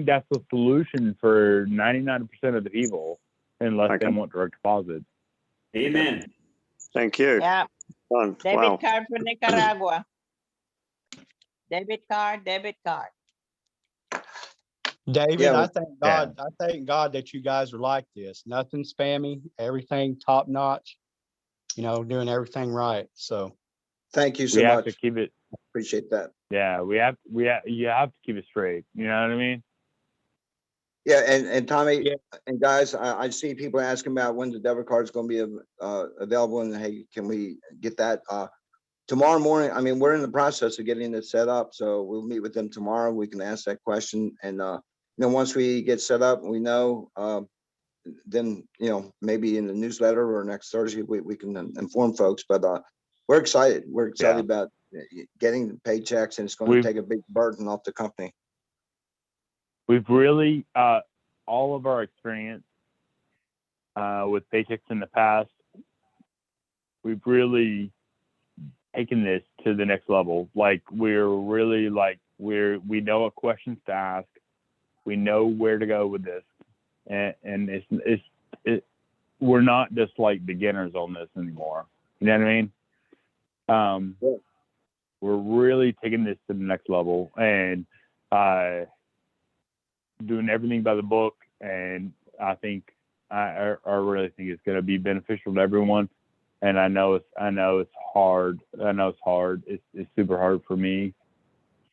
that's the solution for 99% of the people, unless they want direct deposit. Amen. Thank you. Yeah. Wow. Debit card for Nicaragua. Debit card. David, Yeah, I thank God that you guys are like this. Nothing spammy, everything top notch, doing everything right. So thank you so We have much. to keep it. Appreciate that. Yeah, you have to keep it straight. You know what I mean? Yeah, and Tommy and guys, I see people asking about when the debit card is going to be available, and hey, can we get that tomorrow morning? I mean, we're in the process of getting it set up, so we'll meet with them tomorrow. We can ask that question, and once we get set up, we know, then maybe in the newsletter or next Thursday we can inform folks. But we're excited. We're excited about getting the paychecks, and it's going to take a big burden off the company. We've really, all of our experience with paychecks in the past, we've really taken this to the next level. Like we're really we know what questions to ask, we know where to go with this, and we're not just like beginners on this anymore. You know what I mean? We're really taking this to the next level and doing everything by the book, and I really think it's going to be beneficial to everyone. And I know it's hard. It's super hard for me,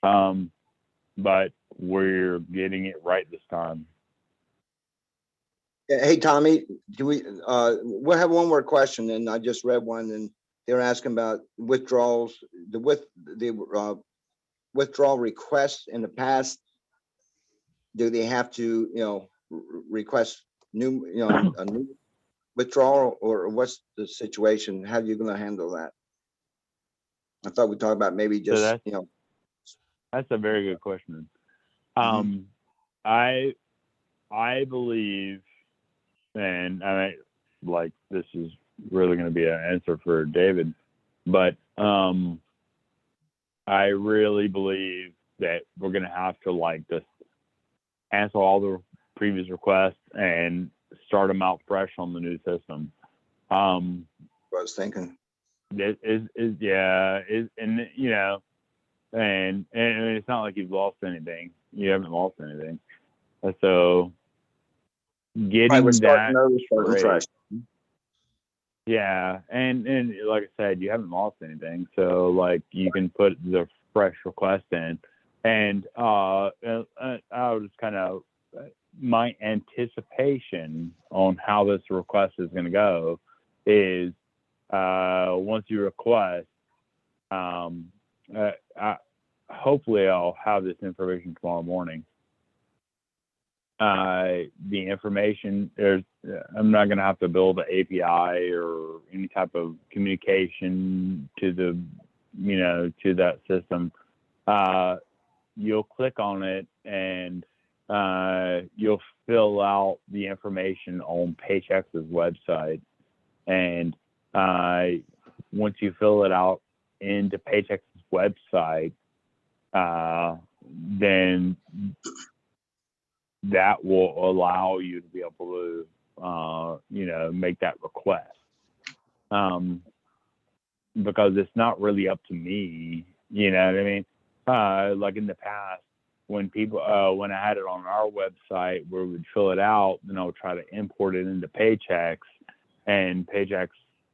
but we're getting it right this time. Hey Tommy, we'll have one more question, and I just read one, and they're asking about withdrawals. The withdrawal requests in the past. Do they have to, request a new withdrawal, or what's the situation? How are you going to handle that? I thought we talked about maybe just, That's a very good question. I believe, and this is really going to be an answer for David, but I really believe that we're going to have to just cancel all the previous requests and start them out fresh on the new system. I was thinking. And it's not like you've lost anything. You haven't lost anything. So getting that fresh. Yeah, and like I said, you haven't lost anything. So you can put the fresh request in, and I was kind of my anticipation on how this request is going to go is once you request, hopefully I'll have this information tomorrow morning. The information I'm not going to have to build an API or any type of communication to to that system. You'll click on it and you'll fill out the information on Paychex's website, and once you fill it out into Paychex's website, then that will allow you to be able to, make that request. Because it's not really up to me, you know what I mean? Like in the past, when when I had it on our website where we'd fill it out, then I would try to import it into Paychex, and Paychex,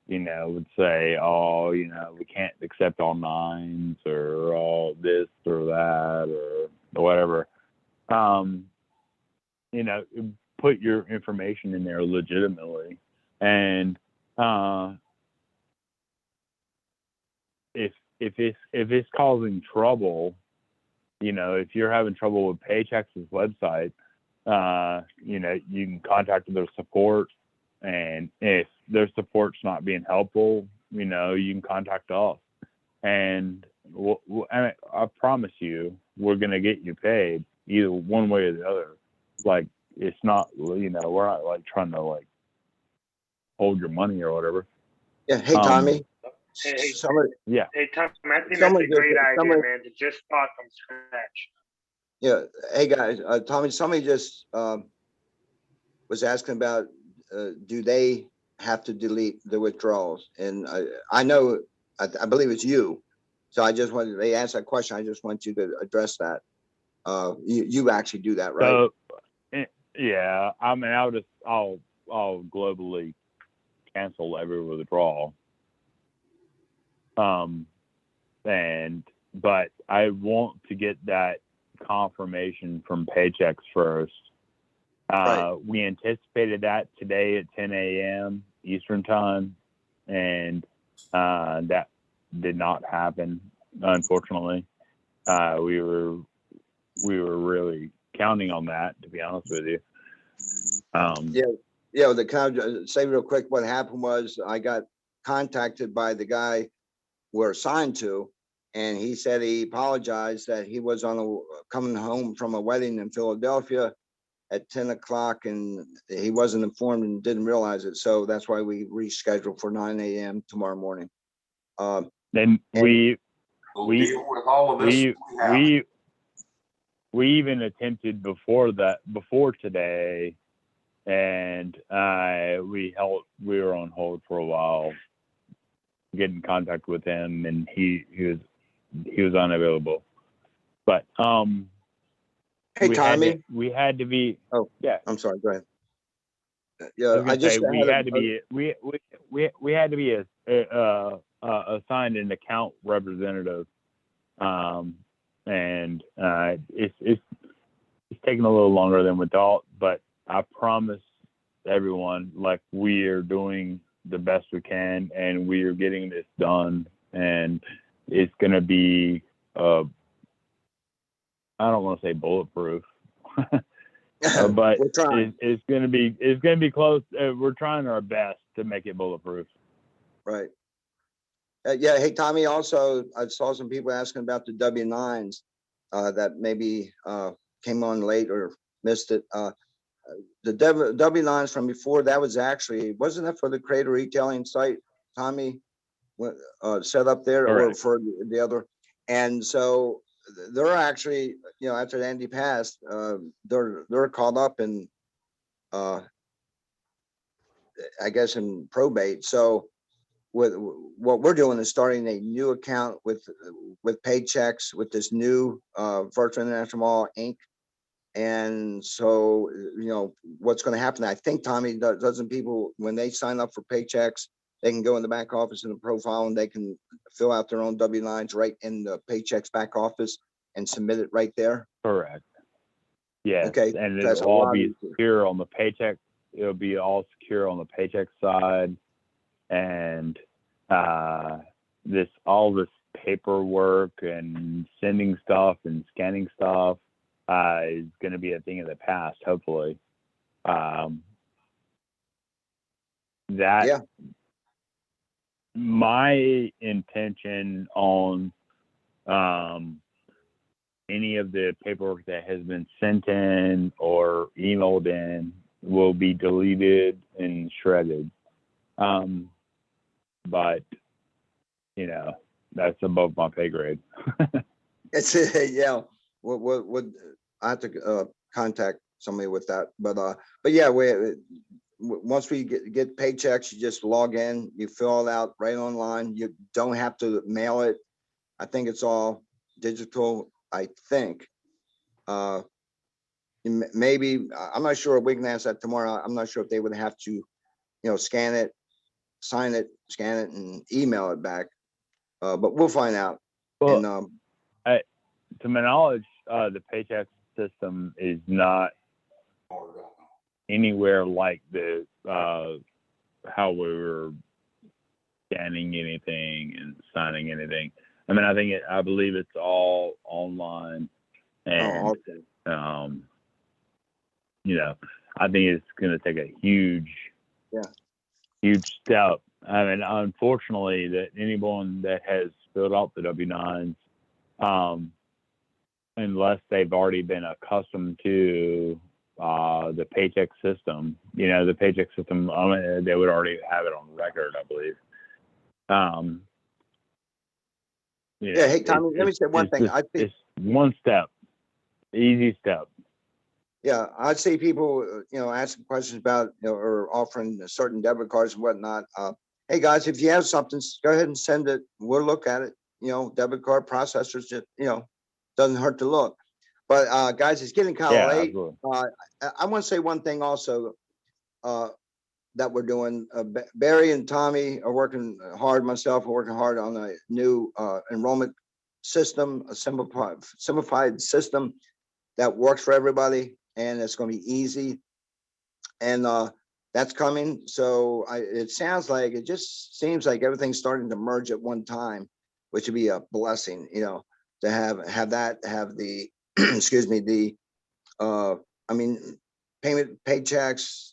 would say, oh, we can't accept all nines or all this or that or whatever. Put your information in there legitimately. And if it's causing trouble, if you're having trouble with Paychex's website, you can contact their support, and if their support's not being helpful, you can contact us, and I promise you, we're gonna get you paid either one way or the other. Like, it's not, we're not like trying to like hold your money or whatever. Yeah. Hey, Tommy. Hey, Somebody, Yeah. hey, Tom, I think that's somebody a great just, idea, somebody, man, to just start from scratch. yeah. Hey, guys, Tommy, somebody just, was asking about, do they have to delete the withdrawals? And I know, I believe it's you. So I just wanted, they asked that question. I just want you to address that. You actually do that, right? So, yeah, I mean, I'll globally cancel every withdrawal. But I want to get that confirmation from Paychex first. Right. We anticipated that today at 10 a.m. Eastern time, and that did not happen, unfortunately. We were really counting on that, to be honest with you. Yeah. The kind of say real quick, what happened was I got contacted by the guy we're assigned to, and he said he apologized that he was coming home from a wedding in Philadelphia at 10 o'clock, and he wasn't informed and didn't realize it. So that's why we rescheduled for 9 a.m. tomorrow morning. Then we deal with all of this. We even attempted before today, and we were on hold for a while, getting in contact with him, and he was unavailable. But hey, Tommy, we had to be. Oh, yeah. I'm sorry. Go ahead. Yeah, we had to be assigned an account representative, and it's taking a little longer than we thought. But I promise everyone, like, we are doing the best we can, and we are getting this done, and it's going to be I don't want to say bulletproof, but it's going to be close. We're trying our best to make it bulletproof. Right. Yeah. Hey, Tommy, also, I saw some people asking about the W-9s that maybe came on late or missed it. The W-9s from before, that was actually, wasn't that for the Creator Retailing site, Tommy, set up there? Correct. Or for the other? And so they're actually, after Andy passed, they're caught up in, I guess, in probate. So what we're doing is starting a new account with Paychex with this new Virtual International Mall Inc. And so, what's going to happen? I think, Tommy, doesn't people, when they sign up for Paychex, they can go in the back office in the profile and they can fill out their own W-9s right in the Paychex back office and submit it right there? Correct. Yes. Okay. And it'll all be secure on the Paychex. It'll be all secure on the Paychex side. And all this paperwork and sending stuff and scanning stuff is going to be a thing of the past, hopefully. My intention on any of the paperwork that has been sent in or emailed in will be deleted and shredded. But that's above my pay grade. It's yeah. What I have to contact somebody with that, but yeah, once we get Paychecks, you just log in, you fill it out right online. You don't have to mail it. I think it's all digital. I think. Maybe I'm not sure. We can ask that tomorrow. I'm not sure if they would have to, scan it, sign it, scan it, and email it back. But we'll find out. Well, to my knowledge, the Paychex system is not anywhere like the how we were scanning anything and signing anything. I mean, I believe it's all online. Oh, And, okay. you know, I think it's going to take a huge step. I mean, unfortunately, that anyone that has filled out the W-9s, unless they've already been accustomed to the paycheck system, the paycheck system, they would already have it on record, I believe. Yeah, hey, Tommy, let me say one thing. I think, it's one step, easy step. yeah, I'd say people, asking questions about, or offering certain debit cards and whatnot. Hey, guys, if you have something, go ahead and send it. We'll look at it. Debit card processors, just, doesn't hurt to look. But guys, it's getting kind of late. Absolutely. I want to say one thing also that we're doing. Barry and Tommy are working hard. Myself, are working hard on a new enrollment system, a simplified system that works for everybody, and it's going to be easy. And that's coming. So it just seems like everything's starting to merge at one time, which would be a blessing, to have the excuse me, the paychecks,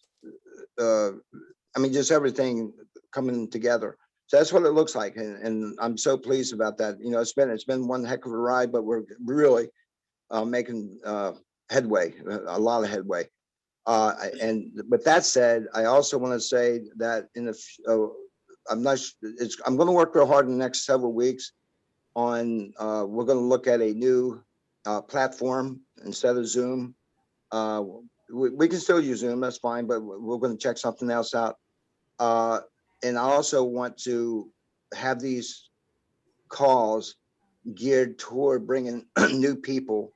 just everything coming together. So that's what it looks like, and I'm so pleased about that. It's been one heck of a ride, but we're really making headway, a lot of headway. And with that said, I also want to say that I'm going to work real hard in the next several weeks on, we're going to look at a new platform instead of Zoom. We can still use Zoom, that's fine, but we're going to check something else out. And I also want to have these calls geared toward bringing new people.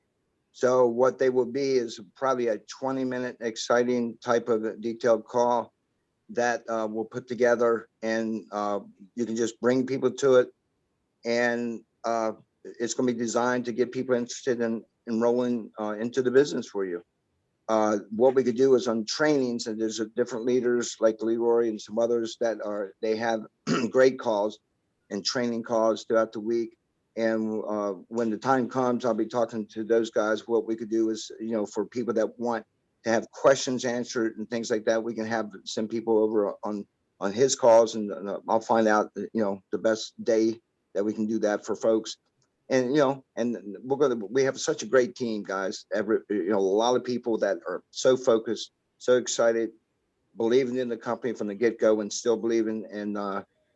So what they will be is probably a 20-minute exciting type of detailed call that we'll put together, and you can just bring people to it. And it's going to be designed to get people interested in enrolling into the business for you. What we could do is on trainings, and there's different leaders like Leroy and some others that they have great calls and training calls throughout the week. And when the time comes, I'll be talking to those guys. What we could do is, for people that want to have questions answered and things like that, we can send people over on his calls, and I'll find out, the best day that we can do that for folks. And we have such a great team, guys. A lot of people that are so focused, so excited, believing in the company from the get-go, and still believing, and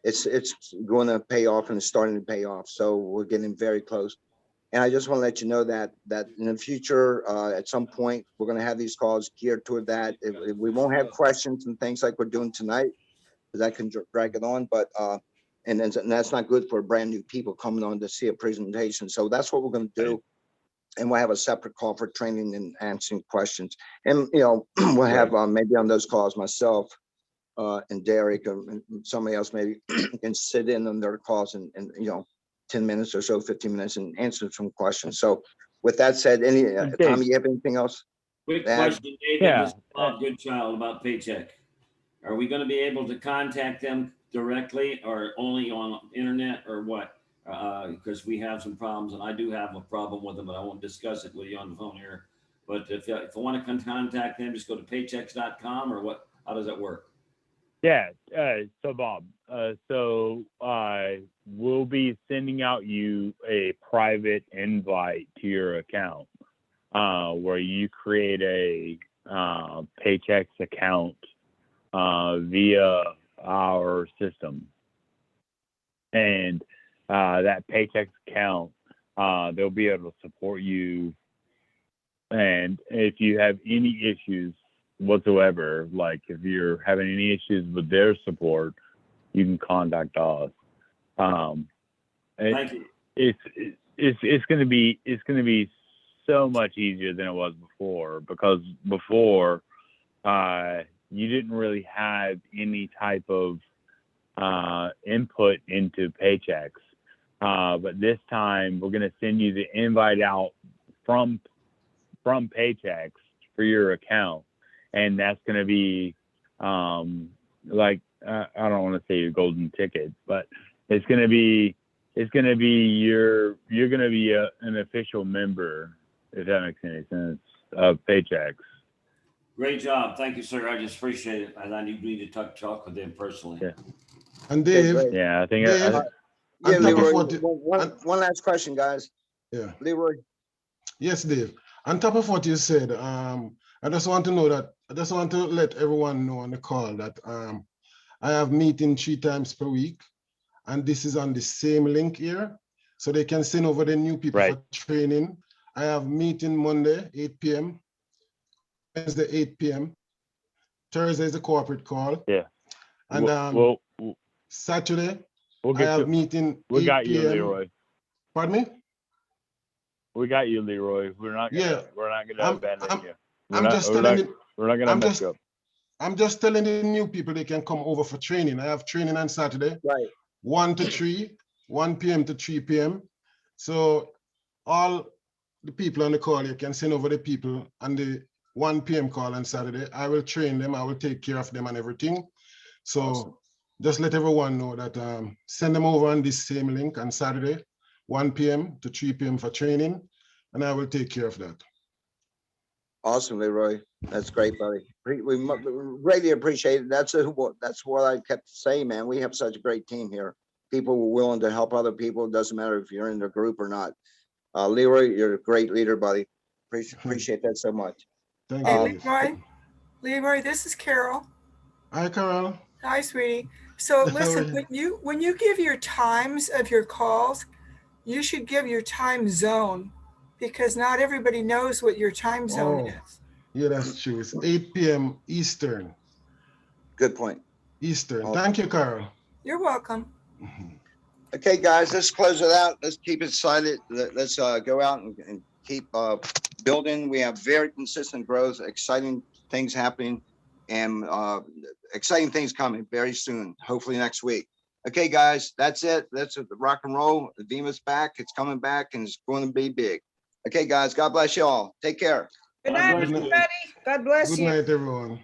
it's going to pay off, and it's starting to pay off. So we're getting very close. And I just want to let you know that in the future, at some point, we're going to have these calls geared toward that. We won't have questions and things like we're doing tonight, because that can drag it on. But and that's not good for brand new people coming on to see a presentation. So that's what we're going to do. And we'll have a separate call for training and answering questions. And, we'll have maybe on those calls, myself and Derek and somebody else maybe can sit in on their calls and 10 minutes or so, 15 minutes, and answer some questions. So with that said, Tommy, you have anything else? Quick question, David. Yeah. This is Bob Goodchild about Paycheck. Are we going to be able to contact them directly, or only on internet, or what? Because we have some problems, and I do have a problem with them, but I won't discuss it with you on the phone here. But if I want to contact them, just go to paychecks.com, or what? How does that work? Yeah. So Bob, we'll be sending out you a private invite to your account, where you create a Paychecks account via our system. And that Paychecks account, they'll be able to support you. And if you have any issues whatsoever, like if you're having any issues with their support, you can contact us. Thank you. It's going to be so much easier than it was before, because before you didn't really have any type of input into Paychecks. But this time we're going to send you the invite out from Paychecks for your account. And that's going to be I don't want to say your golden ticket, but you're going to be an official member if that makes any sense, paychecks. Great job. Thank you, sir. I just appreciate it. And I need to talk with them personally. Yeah. And Okay, Dave, great. Yeah, I think, Dave, Yeah, on top of Leroy, what you, one last question, guys. yeah, Leroy, yes, Dave. On top of what you said, I just want to know that, I just want to let everyone know on the call that I have meeting 3 times per week, and this is on the same link here, so they can send over the new people right. for training. I have meeting Monday, 8 p.m., Wednesday, 8 p.m., Thursday is a corporate call, Yeah. and We'll Saturday, I get have you. meeting We 8 got you, p.m. Leroy. Pardon me? We got you, Leroy. We're not gonna abandon you. I'm just telling you, We're not gonna mess you up. I'm just telling the new people they can come over for training. I have training on Saturday, right? 1 to 3, 1 p.m. to 3 p.m. So all the people on the call, you can send over the people on the 1 p.m. call on Saturday. I will train them. I will take care of them and everything. So Awesome. just let everyone know that send them over on this same link on Saturday, 1 p.m. to 3 p.m. for training, and I will take care of that. Awesome, Leroy. That's great, buddy. We greatly appreciate it. That's what I kept saying, man. We have such a great team here. People were willing to help other people. It doesn't matter if you're in the group or not. Leroy, you're a great leader, buddy. Appreciate that so much. Thank Hey, Leroy, this is Carol. Hi, Carol. Hi, sweetie. So listen, when you give your times of your calls, you should give your time zone, because not everybody knows what your time zone is. Yeah, that's true. It's 8 p.m. Eastern. Good point. Eastern. Awesome. Thank you, Carol. You're welcome. Okay, guys, let's close it out. Let's keep it silent. Let's go out and keep building. We have very consistent growth, exciting things happening, and exciting things coming very soon, hopefully next week. Okay, guys, that's it. That's the rock and roll. The VIMA's back. It's coming back, and it's going to be big. Okay, guys, God bless you all. Take care. Good night, everybody. God bless you. Good night, everyone.